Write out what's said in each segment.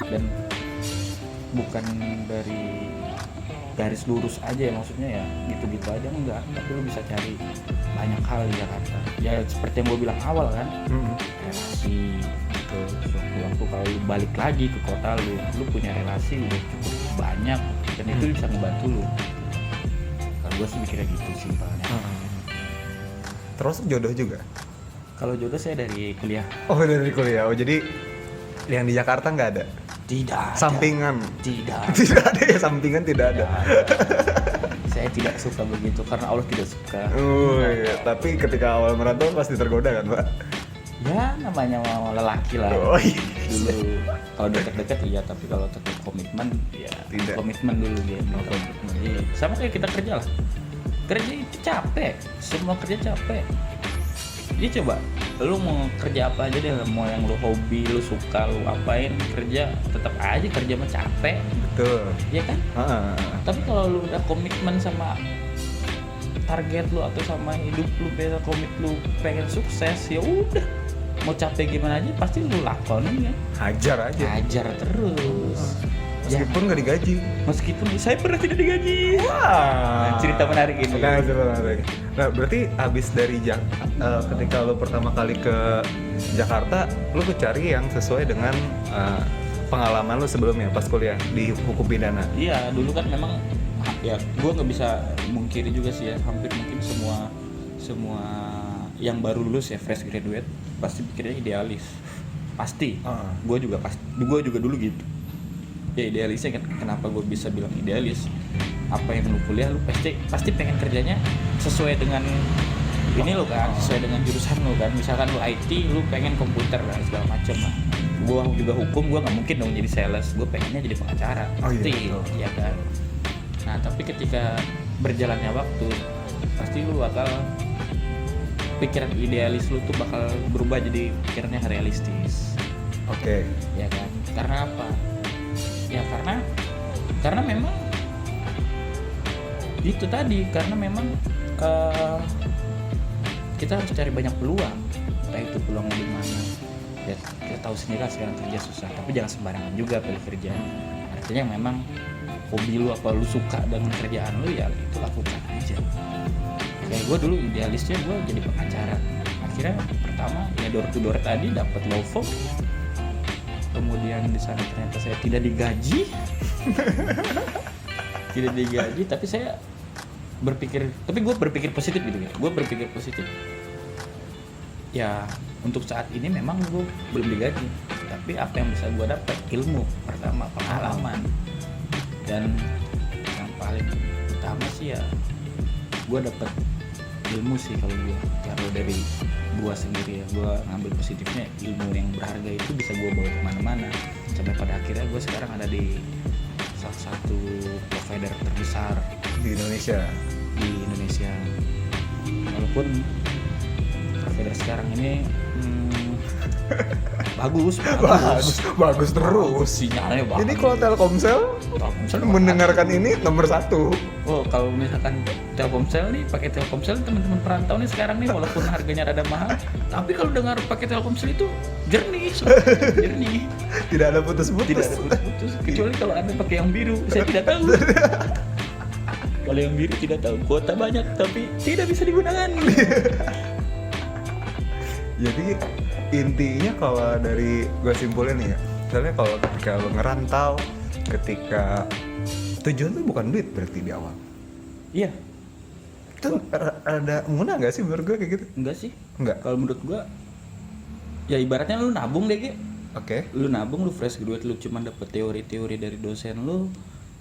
dan bukan dari garis lurus aja ya, maksudnya ya gitu-gitu aja enggak, tapi lu bisa cari banyak hal di Jakarta ya, seperti yang gue bilang awal kan, relasi gitu. Suatu waktu kalau lu balik lagi ke kota lu punya relasi udah cukup banyak dan itu bisa ngebantu lu. Kalau gue sih mikirnya gitu simpelnya. Terus jodoh juga? Kalau jodoh saya dari kuliah. Oh, dari kuliah. Oh, jadi yang di Jakarta nggak ada? Tidak ada. Sampingan? Tidak Tidak ada ya, sampingan tidak ada. Saya tidak suka begitu karena Allah tidak suka. Iya. Tapi ketika awal merantau pasti tergoda kan, Pak? Ya namanya mau lelaki lah. Oh iya. Dulu kalau deket-deket iya, tapi kalau tetap komitmen ya Tidak. komitmen dulu dia. Iya. Sama kayak kita kerja lah. Kerja itu capek, semua kerja capek. Jadi coba lu mau kerja apa aja deh, mau yang lu hobi, lu suka, lu apain, kerja tetap aja kerja mah capek. Betul. Iya kan? Tapi kalau lu udah komitmen sama target lu atau sama hidup lu, beda komit lu pengen sukses, ya udah mau capek gimana aja pasti lu lakonin ya. Hajar aja. Hajar terus. Meskipun nggak digaji. Meskipun saya pernah tidak digaji. Wah. Cerita menarik ini. Nah, berarti abis dari ketika lo pertama kali ke Jakarta, lo cari yang sesuai dengan pengalaman lo sebelumnya pas kuliah di hukum pidana. Iya, dulu kan memang ya gue nggak bisa mungkiri juga sih ya, hampir mungkin semua yang baru lulus ya, fresh graduate pasti pikirnya idealis. Pasti. Gue juga dulu gitu. Ya idealisnya kan, kenapa gue bisa bilang idealis? Apa yang lu kuliah lu pasti pengen kerjanya sesuai dengan ini lo kan, sesuai dengan jurusan lo kan. Misalkan lu IT, lu pengen komputer dan segala macam lah. Gue juga hukum, gue nggak mungkin dong jadi sales, gue pengennya jadi pengacara. Pasti, iya kan. Nah tapi ketika berjalannya waktu, pasti lu bakal pikiran idealis lu tuh bakal berubah jadi pikirannya realistis. Oke. Ya kan? Karena apa? Ya karena memang itu tadi, karena memang kita harus cari banyak peluang, entah itu peluang di mana. Ya, kita tahu sendiri lah sekarang kerja susah, tapi jangan sembarangan juga pilih kerja. Artinya memang hobi lu apa lu suka dengan kerjaan lu ya itu lakukan aja. Kayak gue dulu idealisnya gue jadi pengacara. Akhirnya pertama ya door to door tadi dapat law firm. Kemudian di sana ternyata saya tidak digaji. Tapi saya gue berpikir positif gitu ya. Gue berpikir positif. Ya, untuk saat ini memang gue belum digaji. Tapi apa yang bisa gue dapat? Ilmu pertama, pengalaman. Dan yang paling utama sih ya gue dapat ilmu sih kalau dari gue sendiri ya. Gue ngambil positifnya, ilmu yang berharga itu bisa gue bawa kemana-mana. Sampai pada akhirnya gue sekarang ada di salah satu provider terbesar Di Indonesia. Walaupun provider sekarang ini bagus terus. Sinyalnya bagus. Jadi kalau Telkomsel mendengarkan ini nomor 1. Oh, kalau misalkan Telkomsel nih, pakai Telkomsel teman-teman perantau nih sekarang nih, walaupun harganya rada mahal, tapi kalau dengar pakai Telkomsel itu jernih. Tidak ada putus-putus. Kecuali kalau Anda pakai yang biru, saya tidak tahu. Kalau yang biru tidak tahu, kuota banyak tapi tidak bisa digunakan. Jadi intinya kalau dari gue simpulin nih ya, misalnya kalau ketika lo ngerantau, ketika tujuan tuh bukan duit berarti di awal. Iya. Itu ada ngena nggak sih menurut gue kayak gitu? Enggak sih. Enggak. Kalau menurut gue, ya ibaratnya lu nabung deh, Ge. Oke. Lu nabung, lu fresh graduate, lu cuma dapet teori-teori dari dosen lu,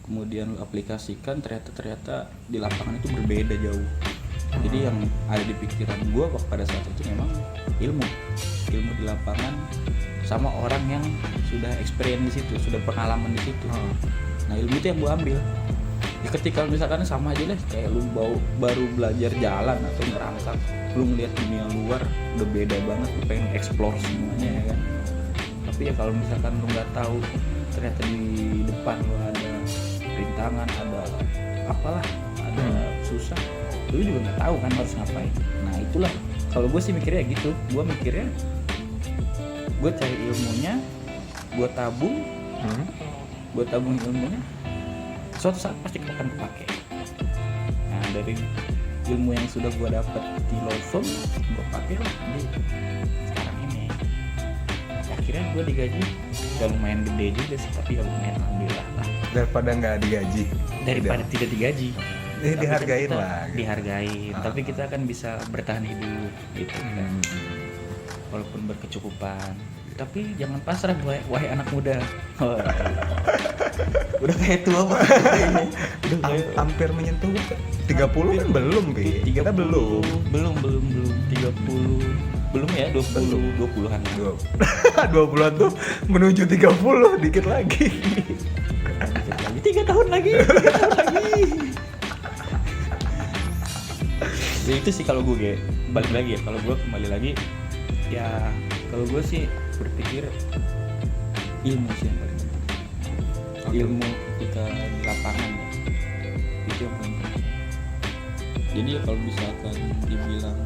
kemudian lu aplikasikan, ternyata di lapangan itu berbeda jauh. Jadi yang ada di pikiran gue pada saat itu memang ilmu di lapangan sama orang yang sudah experience di situ, sudah pengalaman di situ. Nah ilmu itu yang gue ambil. Ya ketika misalkan sama aja deh, kayak lu baru belajar jalan atau ngerangkak, lu ngeliat dunia luar udah beda banget, lu pengen explore semuanya ya kan. Tapi ya kalau misalkan lu nggak tahu, ternyata di depan lu ada rintangan, ada apalah, ada susah, lu juga nggak tahu kan harus ngapain. Nah itulah kalau gue sih mikirnya gitu. Gue mikirnya gue cari ilmunya, gue tabung, gue tabung ilmunya, suatu saat pasti akan kepake. Nah dari ilmu yang sudah gue dapat di law firm, gue pakai lah di sekarang ini. Akhirnya gue digaji gak lumayan gede juga sih, tapi ya lumayan, alhamdulillah lah. Daripada nggak digaji. Daripada tidak digaji. Tapi dihargain kita lah. Gitu. Dihargain, tapi kita kan bisa bertahan hidup gitu kan. Walaupun berkecukupan. Tapi jangan pasrah wahai anak muda. Udah kayak tua banget. Hampir menyentuh 30 kan belum, Bi. Kita belum. Belum 30. Belum ya, 20-an. 20-an tuh menuju 30, dikit lagi. 3 tahun lagi. Ya itu sih kalau gue balik lagi ya, kalau gue kembali lagi ya, kalau gue sih berpikir ilmu sih yang paling penting. Ilmu kita di lapangan ya, itu yang paling penting. Jadi ya kalau misalkan dibilang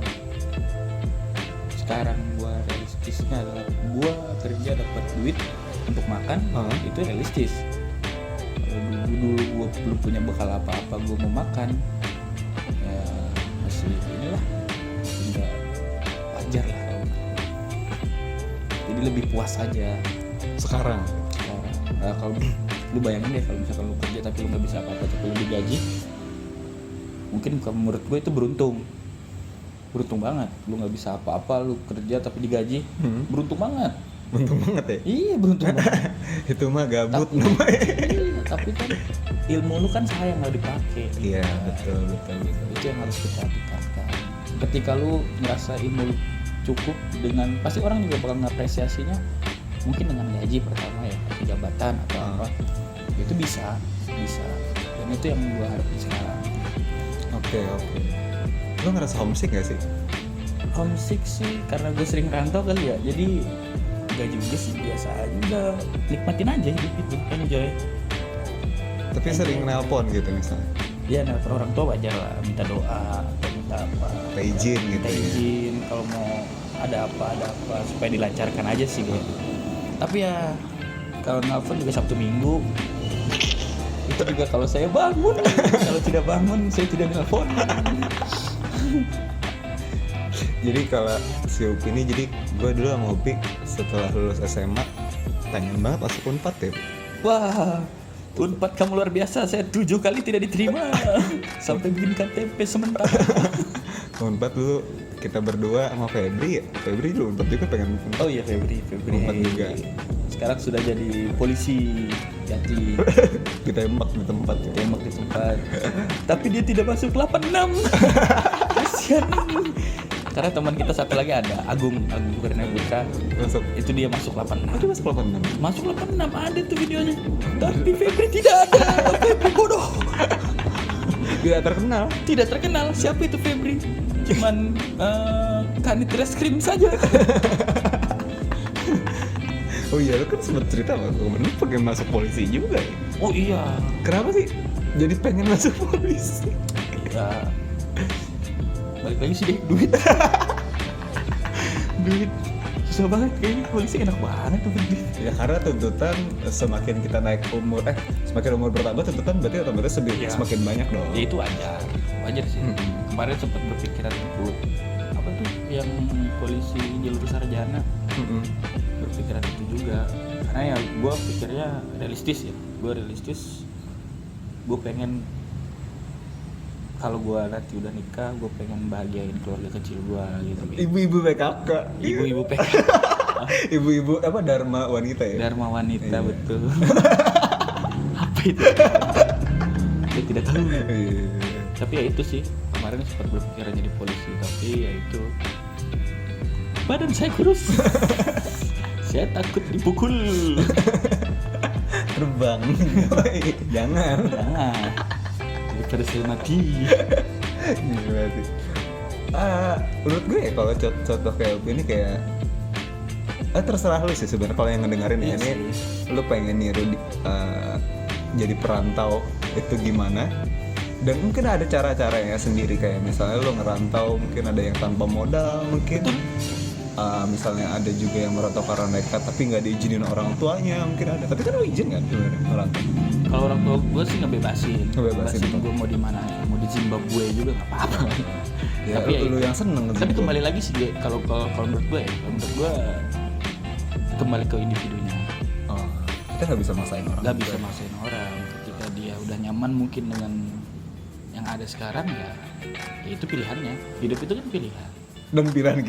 sekarang gue realistisnya adalah gue kerja dapat duit untuk makan, itu realistis. Kalau dulu gue belum punya bekal apa-apa, gue mau makan ya masih inilah, tidak wajar lah. Jadi lebih puas aja sekarang. Nah, kalau lu bayangin deh kalau misalkan lu kerja tapi lu nggak bisa apa-apa tapi lu digaji, mungkin menurut gue itu beruntung banget. Lu nggak bisa apa-apa, lu kerja tapi digaji, beruntung banget ya. Iya, beruntung banget. Itu mah gabut namanya. Iya, tapi kan ilmu lu kan sayang nggak dipakai. Iya, betul. Itu yang harus kita tingkatkan. Ketika lu ngerasa ilmu lu cukup, dengan pasti orang juga bakal ngapresiasinya mungkin dengan gaji pertama ya, jabatan atau apa, itu bisa dan itu yang gue harapin sekarang. Oke. Lo ngerasa homesick gak sih? Homesick sih karena gue sering rantau kali ya, jadi gak juga sih, biasa aja, udah nikmatin aja hidup itu, enjoy. Tapi sering nelpon gitu misalnya? Ya nelpon orang tua wajar lah, minta doa atau minta apa, minta izin gitu. Minta izin kalau mau ada apa supaya dilancarkan aja sih gue. Tapi ya kalau nelpon juga Sabtu Minggu. Itu juga kalau saya bangun. Kalau tidak bangun saya tidak nelpon. Jadi kalau si Upi ini, jadi gue dulu sama Upi setelah lulus SMA pengen banget masuk Unpad ya. Wah, Unpad kamu luar biasa, saya 7 kali tidak diterima sampai bikin KTP sementara. Unpad dulu kita berdua sama Febri dulu Unpad juga pengen. Oh iya, Febri Unpad juga. Sekarang sudah jadi polisi Jati. Ditembak di tempat. Tapi dia tidak masuk 86. Kasihan. Karena teman kita satu lagi ada Agung Kurnia Putra. Masuk. Itu dia masuk 86. Oh, dia masuk 86. Masuk 86, ada tuh videonya. Tapi Febri tidak ada. Febri bodoh. Tidak terkenal. Siapa itu Febri? Cuman Kanit Reskrim saja. Oh iya, lu kan sempat cerita sama gue, lu pengen masuk polisi juga ya? Oh iya. Kenapa sih jadi pengen masuk polisi? Ya, balik lagi sih deh, duit. Susah banget, kayaknya polisi enak banget tuh duit. Ya karena tuntutan semakin kita naik umur, semakin umur bertambah tuntutan berarti otomatis semakin banyak dong. Ya itu wajar sih. Kemarin sempat berpikiran ikut apa tuh yang polisi jalur sarjana. Berpikiran itu juga karena ya gue pikirnya realistis. Gue pengen kalau gue nanti udah nikah, gue pengen bahagiain keluarga kecil gue gitu. Ibu-ibu PKK. Ibu-ibu PKK. Ibu-ibu apa, Dharma Wanita ya? Dharma Wanita, iya. Betul. Apa itu? Saya tidak tahu. Tapi ya itu sih, kemarin sempat berpikiran jadi polisi, tapi ya itu badan saya kurus. Saya takut dipukul. Terbang. Jangan. Daripada saya mati. Gila sih. Menurut gue ya kalau contoh kayak ini kayak terserah lu sih sebenarnya kalau yang ngedengerin ya ini lu pengen niru jadi perantau itu gimana, dan mungkin ada cara-caranya sendiri kayak misalnya lu ngerantau mungkin ada yang tanpa modal mungkin. misalnya ada juga yang merantau karena nekat tapi nggak diizinin orang tuanya, mungkin ada. Tapi kan lu izin kan sebenarnya merantau? Kalau orang tua gue sih ngebebasin Ngebebasin. gue mau di mana, mau di Zimbabwe juga nggak apa-apa. Ya, Tapi lu yang seneng. tapi kembali lagi sih Ge, kalau menurut gue ya, kalau menurut gue kembali ke individunya. Oh, kita nggak bisa maksain orang. Nggak bisa maksain orang. Ketika dia udah nyaman mungkin dengan yang ada sekarang ya itu pilihannya. Hidup itu kan pilihan. Dan pilihan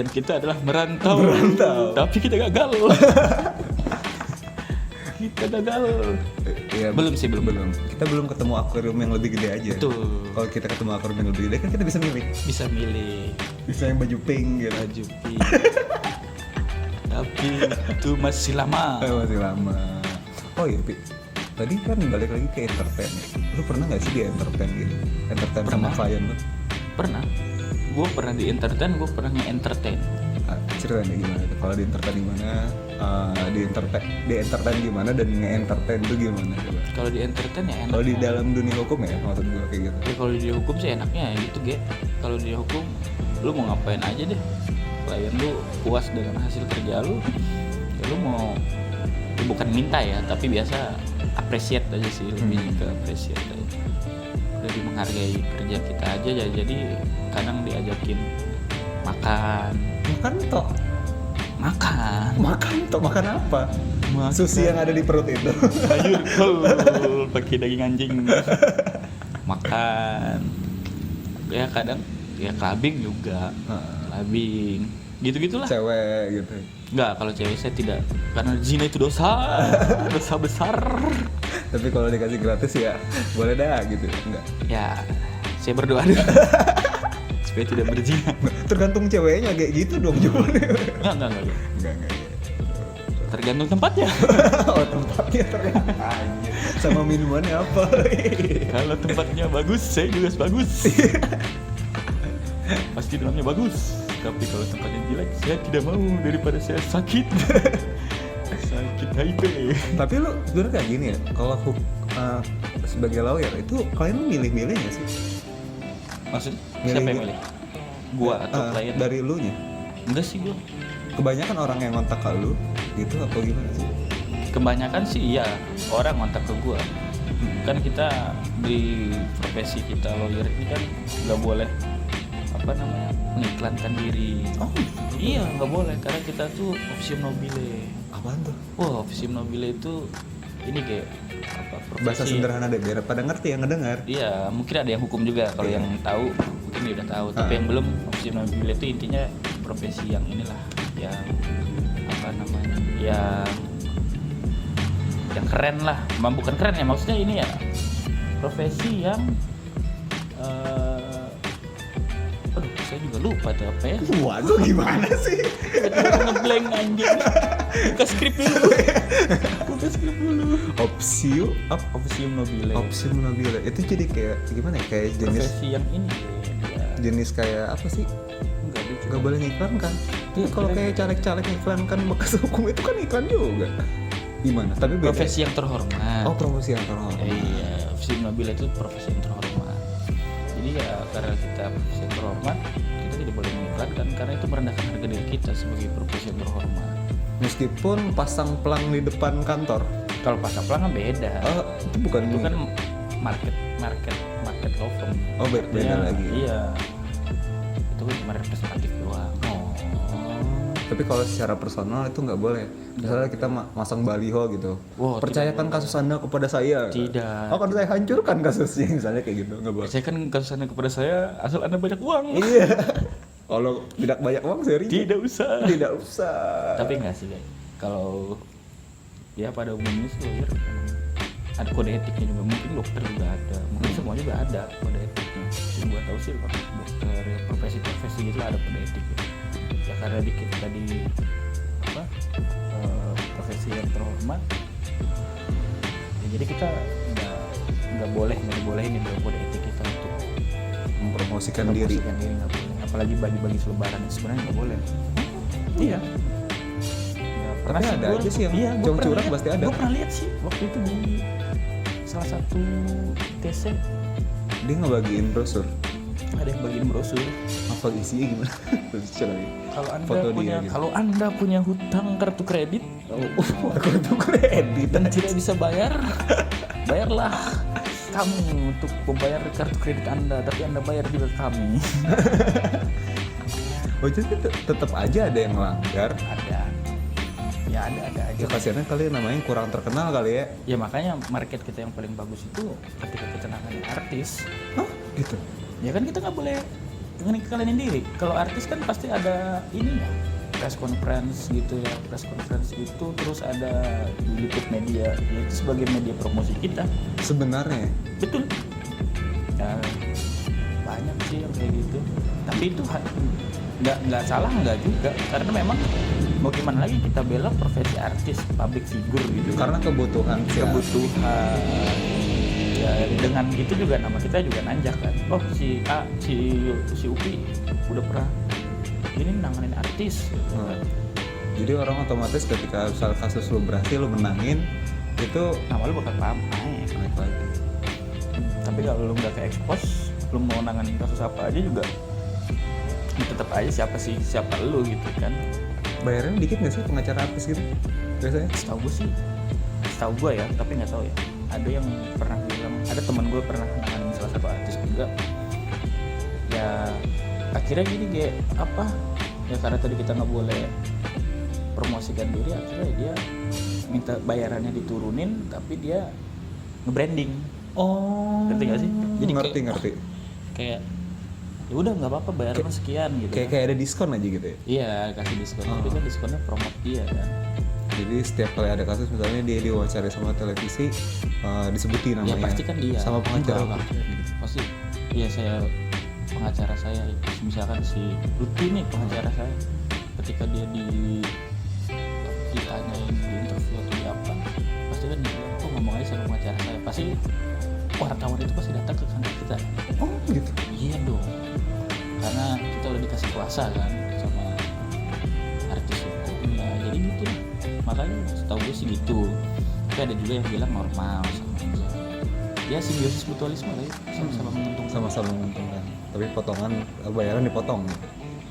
Kita adalah merantau. Tapi kita gagal. Kita gagal. Ya, Belum. Kita belum ketemu akuarium yang lebih gede aja. Betul. Kalau kita ketemu akuarium yang lebih gede kan kita bisa milih. Bisa milih Bisa yang baju pink gitu. baju pink. Tapi itu masih lama. Masih lama. Oh iya, Pi. Tadi kan balik lagi ke entertain. Lu pernah nggak sih di entertain gitu? Entertain sama Pernah. klien lu? Pernah. Gue pernah di entertain, gue pernah nge-entertain. Ceritain deh gimana tuh? Kalau di entertain gimana? Di entertain gimana dan nge-entertain itu gimana coba? Kalau di entertain ya enak. Kalau di dalam dunia hukum ya maksud gue kayak gitu. Ya, kalau di hukum sih enaknya ya gitu Ge. Kalau di hukum lu mau ngapain aja deh. Klien lu puas dengan hasil kerja lu, ya lu mau ya bukan minta ya, tapi biasa appreciate aja sih, lebih ke appreciate aja. Lebih menghargai kerja kita aja ya. Jadi kadang diajakin makan Makan apa? Makan. Sushi yang ada di perut itu. sayur kol pakai daging anjing. Makan ya, kadang ya clubbing juga, clubbing gitu-gitulah. Cewek gitu. Enggak, kalau cewek saya tidak, karena zina itu dosa besar. Tapi kalau dikasih gratis ya boleh dah gitu. Enggak. Ya saya berdoa dulu supaya tidak berzina. Tergantung ceweknya kayak gitu dong jawabannya. Enggak. Enggak. Tergantung tempatnya. Oh, tempatnya tergantung aja. Sama minumannya apa? Kalau tempatnya bagus, saya juga bagus. Pasti dalamnya bagus. Tapi kalau tempatnya jelek, saya tidak mau daripada saya sakit. Sakit HIV. Tapi lu sebenarnya kayak gini ya, kalau sebagai lawyer itu kalian milih-milih nggak sih? Maksudnya Milih siapa yang gitu. milih? Gua atau klien? Dari lu nya? Enggak sih gua. Kebanyakan orang yang kontak ke lu gitu atau gimana sih? Kebanyakan sih iya, orang ngontak ke gua. Kan kita di profesi kita lawyer ini kan nggak boleh mengiklankan diri. Oh, Iya, nggak boleh karena kita tuh officium nobile. apaan tuh? Wah, officium nobile itu ini kayak profesi. Bahasa sederhana deh, biar pada ngerti yang ngedengar. Iya, mungkin ada yang hukum juga. Kalau Iya. yang tahu mungkin dia udah tahu. Tapi yang belum, officium nobile itu intinya profesi yang inilah, yang yang keren lah. Bukan keren ya, maksudnya ini ya profesi yang aduh, saya juga lupa tuh apa ya. Waduh, gimana sih? Ngeblank anjing. Buka skrip dulu. Officium nobile. Opsium nobile itu jadi kayak gimana ya? Kayak jenis Profesi yang ini ya. jenis kayak apa sih? Enggak dia Gak boleh ngiklan kan? Iya, Kalau kayak caleg-caleg ngiklan kan bekas hukum itu kan iklan juga. Gimana? Tapi beda. profesi yang terhormat. Oh, profesi yang terhormat. Iya, officium nobile itu profesi yang terhormat. Jadi ya karena kita profesi yang terhormat, kita tidak boleh mengiklankan karena itu merendahkan harga diri kita sebagai profesi yang terhormat. Meskipun pasang pelang di depan kantor. Kalau pasang pelang kan beda. Oh, itu bukan Itu ini. kan market law firm. Oh, beda Artinya, lagi. Iya. Itu kan cuma representatif doang. Tapi kalau secara personal itu nggak boleh. Misalnya kita masang baliho gitu. Wow, Percayakan kasus Anda kepada saya. Tidak. Akan saya hancurkan kasusnya misalnya kayak gitu. Nggak boleh. Saya kan kasus Anda kepada saya asal Anda banyak uang. Iya. Kalau tidak banyak uang saya ribet. Tidak usah. Tidak usah. Tapi enggak sih, guys. Kalau ya pada umumnya sih lawyer emang ada kode etiknya juga. Mungkin dokter juga ada. Mungkin semua juga ada kode etiknya. Yang gua tahu sih dokter ya, profesi-profesi gitu ada kode etiknya. Ya karena dikit tadi profesi yang terhormat. Ya, jadi kita nggak dibolehin itu kode etik kita untuk Mempromosikan diri. nggak boleh. Apalagi bagi-bagi selebaran sebenarnya nggak boleh. Iya. Tapi ada aja sih yang gua curang pernah pasti lihat. ada. Gue pernah lihat sih waktu itu di salah satu TC. Dia ngebagiin brosur. ada yang bagiin brosur. Apa isinya gimana? Coba lagi. Kalau anda Foto dia punya gitu. kalau anda punya hutang kartu kredit Kartu kredit. dan tidak bisa bayar, bayarlah kami untuk membayar kartu kredit anda, tapi anda bayar juga kami. Oh jadi tetap aja ada yang melanggar. Ada, ya ada aja. Ya kasihannya kali namanya kurang terkenal kali ya. Ya makanya market kita yang paling bagus itu ketika kita nangani artis. Hah? Gitu. Ya kan kita nggak boleh kalian diri. Kalau artis kan pasti ada ininya, press conference gitu ya, press conference itu terus ada diliput media, ya itu sebagai media promosi kita. Sebenarnya Betul. Ya, banyak sih yang kayak gitu. Tapi itu nggak salah nggak juga, karena memang mau gimana lagi kita bela profesi artis, public figure gitu. karena kebutuhan sih. Kebutuhan. Ya, dengan itu juga nama kita juga nanjak kan. Oh si A, si Upi udah pernah ini nanganin artis. Gitu kan. Jadi orang otomatis ketika misal kasus lu berhasil lu menangin itu Nama lu bakal paham. naik lagi. Tapi kalau lu nggak ke expose, lu mau nanganin kasus apa aja juga, ya tetap aja siapa lu gitu kan. Bayarnya dikit nggak sih pengacara artis gitu biasanya? Setahu gue ya, tapi nggak tahu ya. Ada yang pernah bilang, ada teman gue pernah nanganin salah satu artis juga. Ya akhirnya gini kayak apa? Ya karena tadi kita nggak boleh promosikan diri, akhirnya dia minta bayarannya diturunin, tapi dia nge-branding. Oh. Ngerti nggak sih? Jadi ngerti. Kayak ya udah nggak apa-apa bayarnya sekian gitu. Kayak ada diskon aja gitu ya. Iya kasih diskon, tapi kan diskonnya promote dia kan. Jadi setiap kali ada kasus misalnya dia diwawancara sama televisi disebutin namanya. Ya pasti kan dia. Sama pengacara. Enggak. Pasti. Iya pengacara saya, misalkan si Lutfi nih pengacara saya, ketika dia ditanyain di interview atau di apa, pasti kan dia bilang, kok ngomong aja sama pengacara saya. Pasti wartawan itu pasti datang ke kantor kita. Oh gitu. Iya dong. Karena kita udah dikasih kuasa kan sama artis itu. Ya jadi gitu lah. Makanya setahu gue sih gitu. Tapi ada juga yang bilang normal sama aja. Ya simbiosis mutualisme lah ya, sama-sama menguntungkan. Sama-sama menguntungkan. Tapi potongan bayaran dipotong.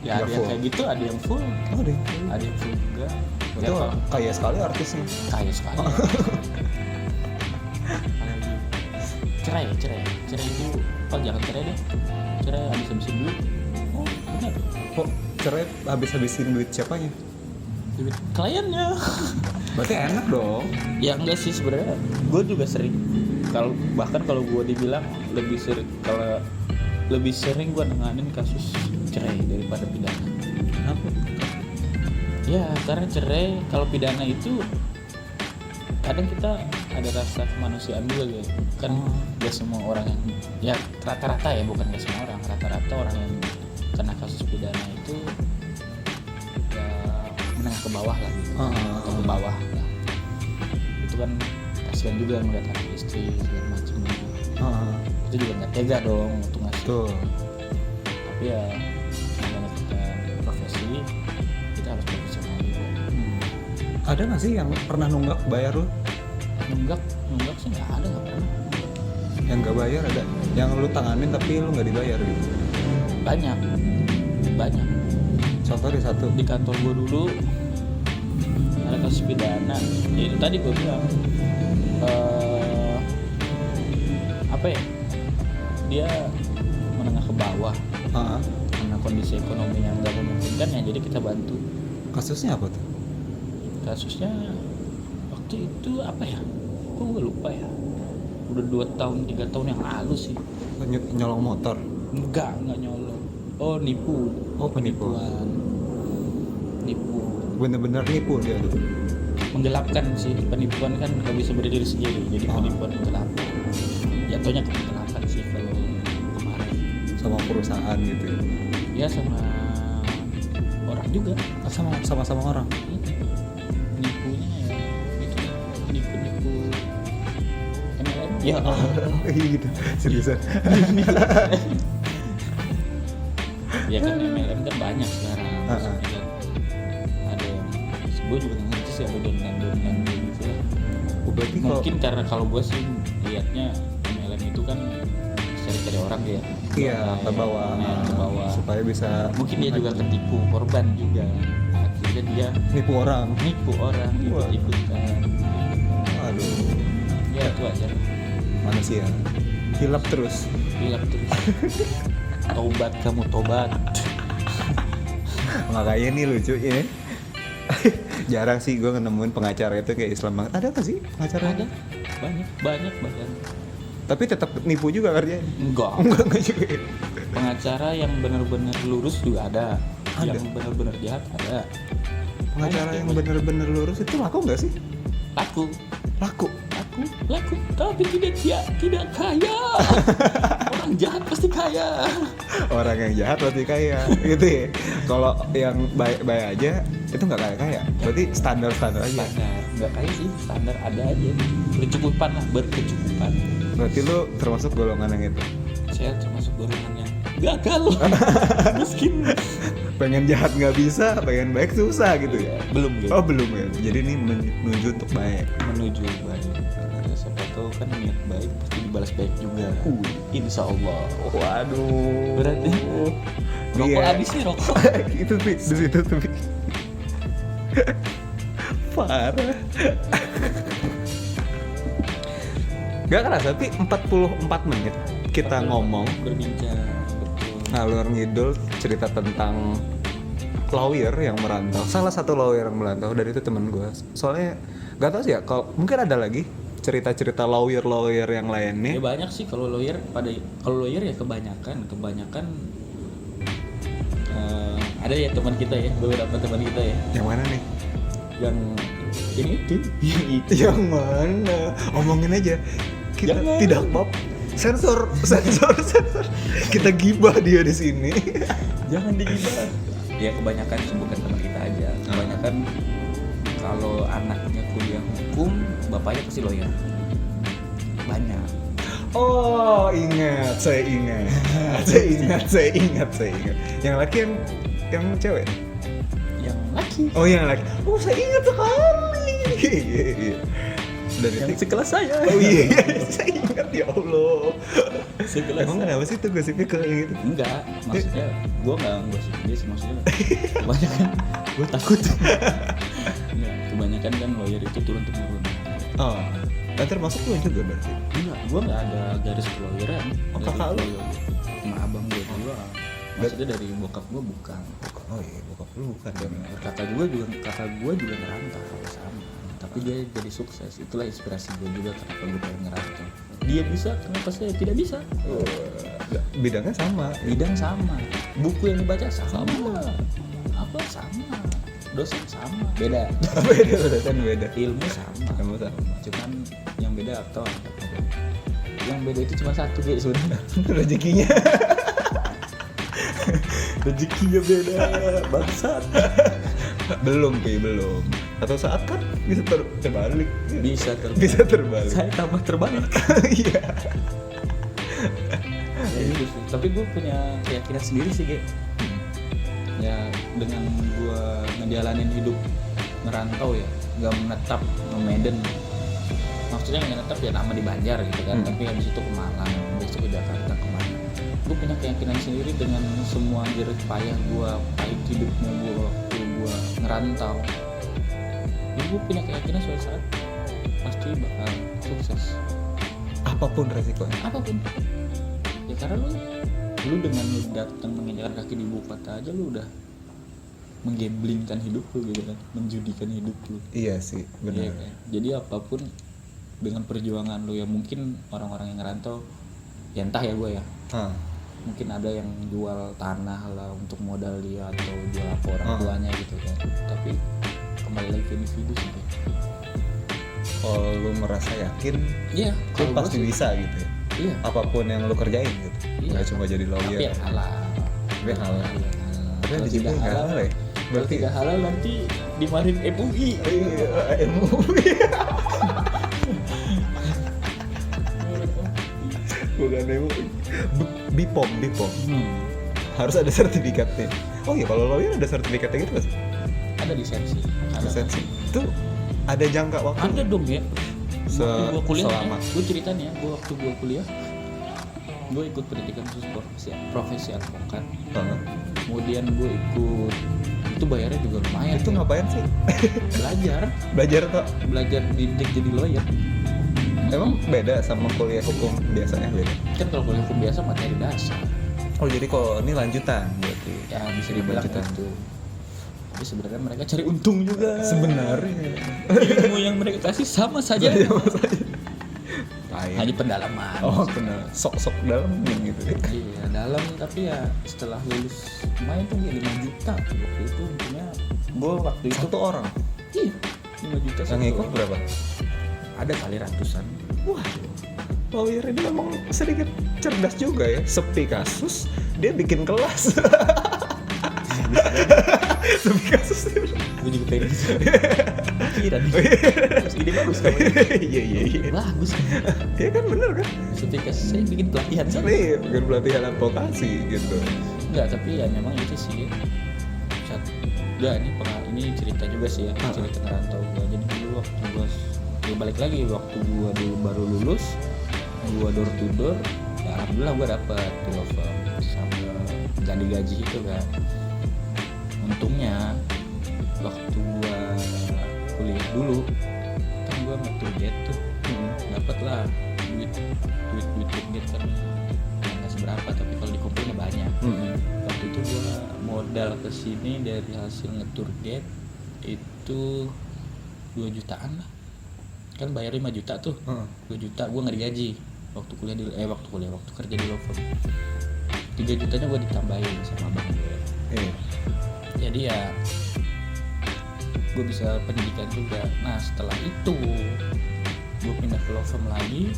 Ya ada Nggak yang full. kayak gitu, ada yang full, Oh deh. ada yang full juga. Itu kaya sekali artisnya. Kaya sekali. Apalagi cerai itu, oh jangan cerai deh, cerai habis-habisin duit. Oh benar, Kok cerai habis-habisin duit siapanya? duit kliennya. Berarti enak dong. Ya enggak sih sebenarnya, gue juga sering. Bahkan kalau gue dibilang lebih sering gue nanganin kasus cerai daripada pidana. Kenapa? Ya karena cerai, kalau pidana itu kadang kita ada rasa kemanusiaan juga gitu. Kan gak semua orang yang, ya rata-rata ya, bukan gak semua orang, rata-rata orang yang kena kasus pidana itu ya menengah ke bawah lah gitu. Atau ke bawah lah. Itu kan kasihan juga ngeliat anak istri segala macam gitu. Itu juga nggak tega dong untuk ngasih. Tuh. Tapi ya namanya kita profesi, kita harus profesional juga. Ada nggak sih yang pernah nunggak bayar lu? Nunggak sih nggak pernah. Yang nggak bayar ada? Yang lu tanganin tapi lu nggak dibayar gitu? Banyak. Contoh di satu. Di kantor gue dulu ada kasus pidana. Ya itu tadi gue bilang apa ya? Dia menengah ke bawah karena kondisi ekonomi yang nggak memungkinkan ya, jadi kita bantu. Kasusnya apa tuh? Kasusnya waktu itu apa ya? Kok gue lupa ya. Udah 2 tahun 3 tahun yang lalu sih. Nyolong motor. Enggak nyolong. Oh nipu. Oh penipuan. Nipu. Bener-bener nipu dia tuh. Menggelapkan sih, penipuan kan nggak bisa berdiri sendiri, jadi penipuan menggelapkan. Jatuhnya ke penggelapan sih kalau kemarin. Sama perusahaan gitu. Ya sama orang juga. Sama orang. Nipunya ya gitu, nipu MLM. Ya Gitu. Seriusan. ya kan MLM kan banyak sekarang. Maksudnya kan ada yang gue juga nggak ngerti sih, ada dominan gitu lah. Berarti Mungkin karena kalau gue sih lihatnya MLM itu kan secara dari orang dia. Iya, ke bawah. Ke bawah. Supaya bisa Mungkin dia juga ketipu korban juga. Akhirnya dia nipu orang. orang ikut-ikutan. Aduh, Ya itu aja. manusia hilap terus. Hilap terus. Tobat kamu tobat. Makanya nih lucu ya. Jarang sih gue nemuin pengacara itu kayak Islam banget. Ada nggak sih pengacara? Ada banyak bahkan. Tapi tetap nipu juga kerjanya. Enggak. Enggak juga. Pengacara yang benar-benar lurus juga ada. Ada. Yang benar-benar jahat ada. Pengacara yang bener-bener lurus itu laku nggak sih? Laku. Laku. Tapi tidak kaya. Orang jahat pasti kaya. Orang yang jahat pasti kaya gitu ya. Kalau yang baik-baik aja itu nggak kaya. Berarti standar aja. Standar, nggak kaya sih, standar ada aja. Berkecukupan. Berarti lu termasuk golongan yang itu. Saya termasuk golongan yang gagal, miskin. Pengen jahat nggak bisa, pengen baik susah gitu ya. Belum gitu. Oh belum ya. Jadi ini menuju untuk baik. Menuju baik. Karena siapa tahu kan niat baik pasti dibalas baik juga. Insya Allah. Waduh. Berarti rokok habis nih rokok. Itu Pi, di situ tuh Pi. Parah. Gak kerasa Pi, 44 menit kita ngomong Berbincang. Betul. ngalur ngidul cerita tentang lawyer yang merantau. Salah satu lawyer yang merantau dan itu temen gue. Soalnya gak tau sih ya, kalau mungkin ada lagi cerita-cerita lawyer yang lainnya. Ya banyak sih kalau lawyer ya kebanyakan ada ya teman kita ya, beberapa teman kita ya. Yang mana nih? Yang itu. Yang mana? Omongin aja. Kita Jangan. tidak bab. Sensor. Kita gibah dia di sini. Jangan digibah. Ya kebanyakan sih bukan teman kita aja. Kebanyakan kalau anaknya kuliah hukum, bapaknya pasti lawyer. Banyak. Oh, saya ingat. Yang laki yang cewek. Yang laki. Oh, yang laki. Oh, saya ingat sekali. Iya. Dari Yang sekelas saya. Oh iya, saya ingat ya Allah. Sekelas. Emang kenapa sih tuh gosipnya kayak gitu? Enggak, maksudnya gue nggak gosip dia sih, maksudnya kebanyakan gue takut. Enggak, kebanyakan kan lawyer itu turun-temurun. Oh, dan termasuk lu juga berarti? Enggak, gue nggak ada garis kelawyeran. Oh, kakak lu? Sama abang gue doang. Maksudnya dari bokap gue bukan. Oh iya, bokap lu bukan. Dan kakak gue juga ngerantau sama. Tapi dia jadi sukses. Itulah inspirasi gue juga kenapa gue pengen ngerantau. Dia bisa, kenapa saya tidak bisa? Bidangnya sama. Bidang sama, buku yang dibaca sama, apa sama, dosen sama, beda. beda. Ilmu sama, cuman yang beda aktor. Yang beda itu cuma satu guys sebenarnya. Rezekinya. Rezekinya beda, bangsat. belum. Atau saat kan bisa terbalik. Bisa terbalik. Saya tambah terbalik. Iya. Ya, gitu sih. Tapi gue punya keyakinan sendiri sih, Ge. Ya dengan gue ngejalanin hidup merantau ya, gak menetap di Medan. Maksudnya nggak menetap ya nama di Banjar gitu kan, tapi habis itu ke Malang, habis itu ke Jakarta, kemana. Gue punya keyakinan sendiri dengan semua jerih payah gue, pahit hidupnya gue waktu gue ngerantau. Ya, gue punya keyakinan suatu saat pasti bakal sukses. Apapun resikonya. Apapun. Ya karena lu dengan lu datang menginjakan kaki di ibu kota aja lu udah menggamblingkan hidup lu gitu kan, menjudikan hidup lu. Iya sih, benar. Iya kan? Jadi apapun dengan perjuangan lu ya, mungkin orang-orang yang ngerantau ya entah ya gue ya. Mungkin ada yang jual tanah lah untuk modal dia atau jual apa orang tuanya gitu kan. Tapi kembali lagi ke individu sih. Kalau lu merasa yakin, Iya, lu pasti bisa gitu ya. Iya. Apapun yang lu kerjain gitu. Iya. Gak cuma jadi lawyer. Tapi yang halal. Tapi yang halal. Tapi yang Kalau di tidak situ nggak halal ya. Kalau tidak halal nanti dimarin MUI. Iya, MUI. Bukan MUI. BPOM. Harus ada sertifikatnya. Oh iya, kalau lawyer ada sertifikatnya gitu nggak sih? Ada lisensi. Lisensi. Itu ada jangka waktu. Ada dong ya. Waktu gua kuliah selama. gue ceritain ya, waktu gua kuliah gue ikut pendidikan khusus profesi advokat. Heeh. Kemudian gue ikut, itu bayarnya juga lumayan. Itu ngapain sih? Belajar Belajar didik jadi lawyer. emang beda sama kuliah hukum biasanya beda? Kan kalau kuliah hukum biasa materi dasar, Oh jadi kalau ini lanjutan berarti? ya bisa dibilang Lanjutan. gitu. Tapi sebenarnya mereka cari untung juga. Sebenarnya Ilmu yang mereka kasih sama saja. Hanya pendalaman. Oh benar, sok-sok dalam gitu. Iya dalam, tapi ya setelah lulus lumayan tuh 5 juta waktu itu untungnya. Gue waktu itu Satu orang? iya 5 juta Yang satu ikut orang. berapa? Ada kali ratusan. Waduh, lawyer ini memang sedikit cerdas juga ya. Sepi kasus, dia bikin kelas. Sepi kasus. Gue juga pengen pikiran nih. Terus ide bagus kamu. Iya. Bagus. Iya kan bener kan? Ketika saya bikin pelatihan saja. Nih, bikin pelatihan advokasi gitu. Enggak, tapi ya memang itu sih. Enggak, ini cerita juga sih ya, cerita ngerantau gue. Jadi dulu waktu gue balik lagi waktu gue dulu baru lulus, gue door to door, ya alhamdulillah gue dapet di law firm sambil gak digaji itu kan. Untungnya waktu gue kuliah dulu kan gue ngetur gate tuh, dapet lah duit gate kan nggak seberapa, tapi kalau dikumpulin banyak. Waktu itu gue modal kesini dari hasil ngetur gate itu 2 jutaan lah, kan bayar 5 juta tuh. 2 juta gue nggak digaji waktu waktu kerja di law firm. 3 jutanya gue ditambahin sama bang gue. Jadi ya gue bisa pendidikan juga. Nah setelah itu gue pindah ke law firm lagi,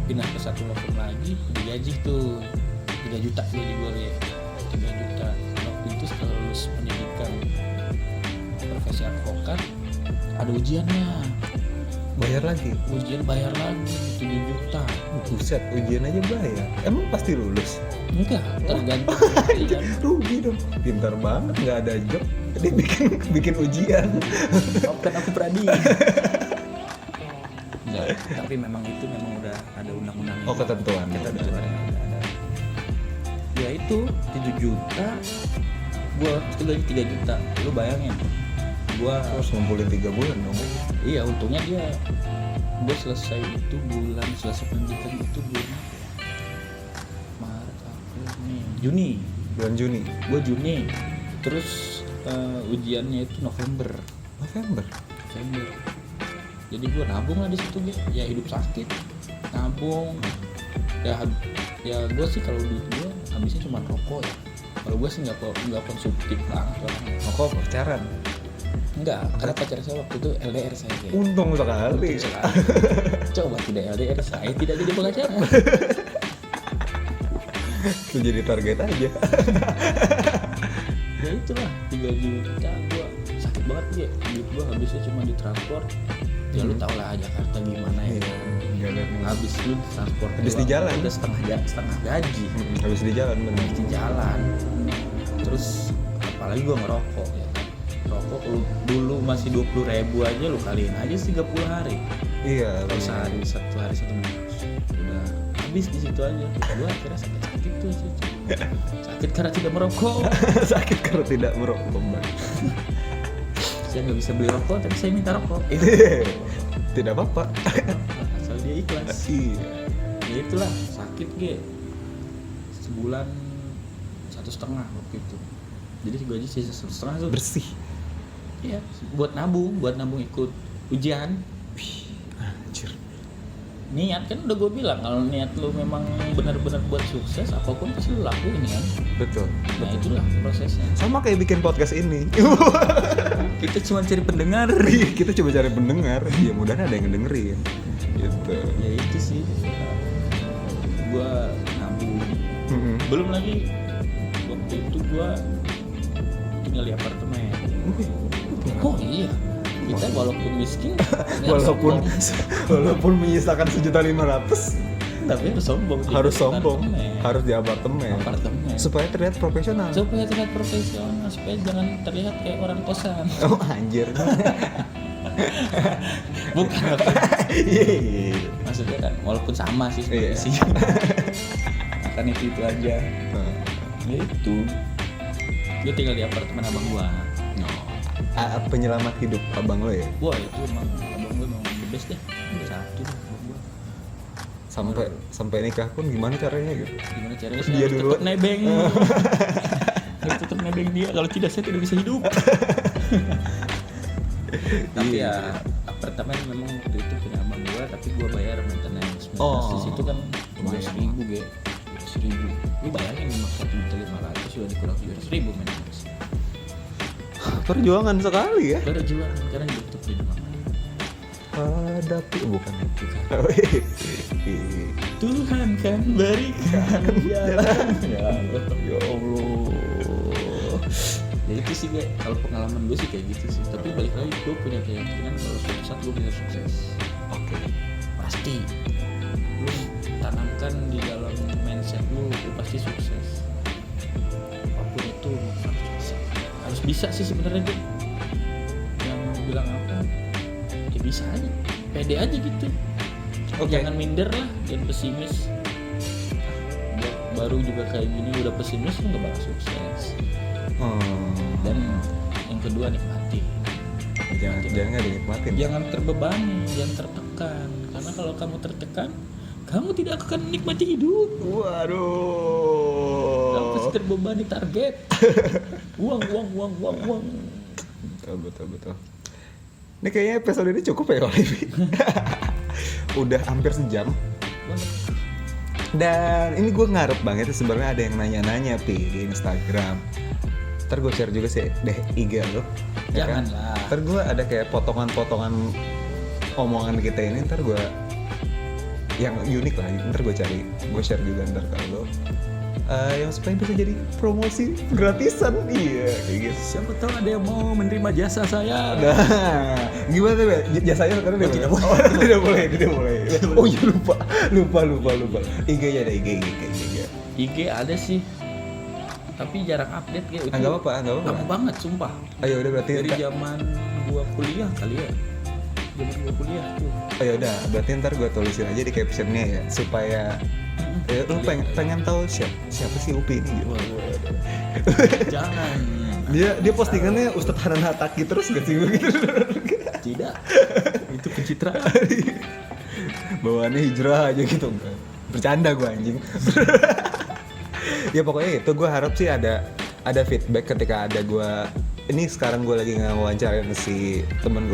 pindah ke satu law firm lagi, digaji tuh 3 juta gaji gue ya, 3 juta. Waktu itu setelah lulus pendidikan profesi advokat ada ujiannya, Bayar lagi? ujian bayar lagi 7 juta. Buset, ujian aja bayar? Emang pasti lulus? Enggak, tergantung ujian. Rugi dong, pintar banget, nggak ada job dia bikin ujian. Maafkan aku Pradi. Enggak, tapi memang itu memang udah ada undang-undangnya. Oh ketentuan Kita ada. ada. Ya itu 7 juta, gua gaji 3 juta. Lu bayangin, gua Terus ngumpulin 3 bulan dong. iya untungnya dia, gua selesai itu selesai pendidikan itu bulan apa ya? Maret, April, Mei, Juni. Bulan Juni. Gua Juni. Terus ujiannya itu November. Jadi gue nabung lah di situ gitu. Ya hidup sakit, nabung. Ya gue sih kalau duit gue habisnya cuma rokok ya. Kalau gue sih nggak konsumtif banget orangnya. Rokok pacaran. Enggak, karena pacar saya waktu itu LDR saya kayak. Untung sekali. Coba tidak LDR saya tidak jadi pengacara. Itu jadi target aja. Ya itulah 3 juta gue sakit banget ya. Duit gue habisnya cuma di transport. Ya lu tau lah Jakarta gimana ya. Nggak ada. Habis lu di transport Habis di doang, jalan. udah setengah gaji. Habis di jalan bener. Habis di jalan. Terus apalagi gue ngerokok ya. Rokok lu dulu masih 20.000 aja, lu kaliin aja 30 hari. Iya. Kalau sehari satu minggu udah habis di situ aja. Gue akhirnya sakit tuh sih. Sakit karena tidak merokok. Sakit karena tidak merokok. Saya nggak bisa beli rokok tapi saya minta rokok. Tidak apa-apa. Asal dia ikhlas. Iya. Ya itulah sakit sebulan 1,5 waktu itu. Jadi gaji sisa 1,5 tuh Bersih. iya buat nabung ikut ujian. Anjir. Niat kan udah gue bilang, kalau niat lu memang benar-benar buat sukses, apapun pasti lu lakuin kan. Betul. Nah itulah prosesnya. Sama kayak bikin podcast ini. Kita cuma cari pendengar. Kita coba cari pendengar. Ya mudahan ada yang ngedengerin. Gitu. Ya itu sih. Gua nabung. Belum lagi waktu itu gua tinggal di apartemen. Oh iya. Kita walaupun miskin, walaupun menyisakan 1.500.000, tapi harus sombong. Harus di apartemen. Supaya terlihat profesional. Supaya jangan terlihat kayak orang kosan. Oh anjir. Bukan. Iya. Maksudnya kan walaupun sama sih Iya. isinya. makan itu aja. Ya itu. Gue tinggal di apartemen abang gua. Penyelamat hidup abang lo ya? Wah itu emang abang gua emang the best deh. Satu deh abang gua. Sampai nikah pun gimana caranya gitu? Gimana caranya? Dia Saya harus dulu. tetap nebeng. Harus tetap nebeng dia. Kalau tidak saya tidak bisa hidup. Tapi ya apartemen memang waktu itu punya abang gua, tapi gua bayar maintenance. Di situ kan 12.000 ge. 12.000. Lu bayangin 1.500.000 sudah dikurang 700.000 maintenance. Perjuangan sekali ya. Perjuangan karena hidup tuh perjuangan. Hadapi bukan. Tuhan kan berikan jalan. Ya Allah. Ya itu sih gue, kalau pengalaman gue sih kayak gitu sih. Tapi balik lagi gue punya keyakinan kalau suatu saat gue bisa sukses. Oke. Pasti. Lu tanamkan di dalam mindset lu pasti sukses. Apapun itu harus bisa sih sebenarnya tuh. Yang bilang apa? Ya bisa aja. Pede aja gitu. Jangan minder lah, jangan pesimis. Baru juga kayak gini udah pesimis lu gak bakal sukses. Dan yang kedua nikmati. Jangan nggak dinikmatin. Jangan terbebani, jangan tertekan. Karena kalau kamu tertekan, kamu tidak akan menikmati hidup. Waduh. Kamu pasti terbebani target. Uang. Betul. Ini kayaknya episode ini cukup ya Olivi. Udah hampir sejam. Dan ini gue ngarep banget sebenarnya ada yang nanya-nanya di Instagram. Ntar gue share juga sih deh IG lo. Janganlah. Kan? Ntar gue ada kayak potongan-potongan omongan kita ini. Ntar gue yang unik lah. Ntar gue cari, gue share juga ntar ke lo. Yang supaya bisa jadi promosi gratisan. Iya kayak gitu. Siapa tahu ada yang mau menerima jasa saya. Nah, gimana tuh jasanya sekarang tidak boleh. Tidak boleh. Oh iya lupa. IG-nya ada IG. IG ada sih. Tapi jarang update kayak itu. Enggak apa-apa. Lama banget sumpah. Ayo udah berarti dari zaman gua kuliah kali ya. Zaman gua kuliah tuh. Ayo udah, berarti ntar gua tulisin aja di captionnya ya supaya lu pengen tahu siapa sih Upi ini gitu. Jangan. Dia postingannya Ustadz Hanan Hataki terus gak sih gitu. Tidak. Itu pencitraan. Bawaannya hijrah aja gitu. Bercanda gua anjing. Ya pokoknya itu gue harap sih ada feedback ketika ada gue ini sekarang gue lagi ngewawancarain si temen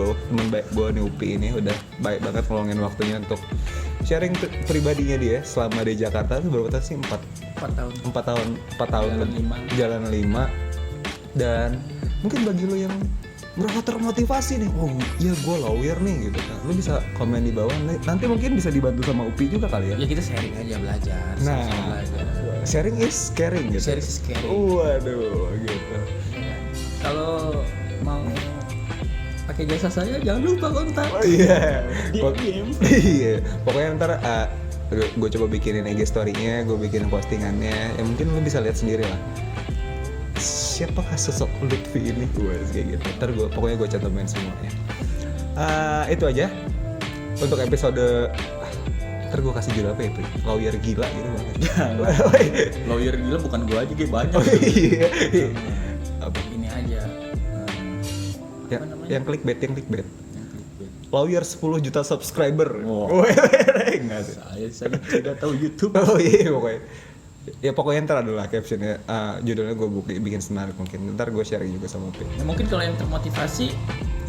baik gue nih Upi ini udah baik banget ngeluangin waktunya untuk sharing pribadinya dia selama di Jakarta tuh berapa tahun sih? 4 tahun jalan 5 dan mungkin bagi lo yang merasa termotivasi nih, oh iya gue lawyer nih gitu kan, lo bisa komen di bawah, nanti mungkin bisa dibantu sama Upi juga kali ya. Ya kita sharing aja belajar. Nah, belajar. Sharing is caring gitu. Sharing is caring. Waduh gitu. Ya. Kalau mau pakai jasa saya jangan lupa kontak. Iya. DM. Iya. Pokoknya ntar gue coba bikinin IG story-nya, gue bikinin postingannya, ya mungkin lo bisa lihat sendiri lah. Siapakah sosok Lutfi ini? Gue kayak gitu. Ntar pokoknya gue cantumin semuanya. Itu aja untuk episode. Ntar gue kasih judul apa ya? Lawyer gila gitu banget. Lawyer gila bukan gue aja, banyak. Oh iya. Apa? Ini aja. Yang clickbait. Lawyer 10 juta subscriber. Oh. Enggak sih. Saya tidak tahu YouTube. Oh iya pokoknya. Ya pokoknya ntar adalah captionnya, judulnya gue bikin menarik mungkin. Ntar gue share juga sama Upi. Ya, mungkin kalau yang termotivasi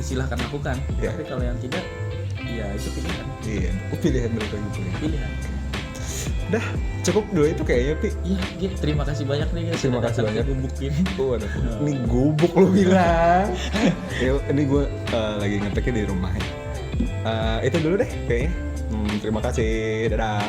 silahkan lakukan. Yeah. Tapi kalau yang tidak, ya itu pilihan. Iya, pilihan mereka gitu ya. Pilihan. Dah, cukup dulu itu kayaknya Pi. Iya, gitu. Terima kasih banyak nih guys. Terima kasih banyak. Gubukin. Waduh, ini gubuk lo bilang. Ya, ini gue lagi ngeteknya di rumah. Itu dulu deh kayaknya. Terima kasih, dadah.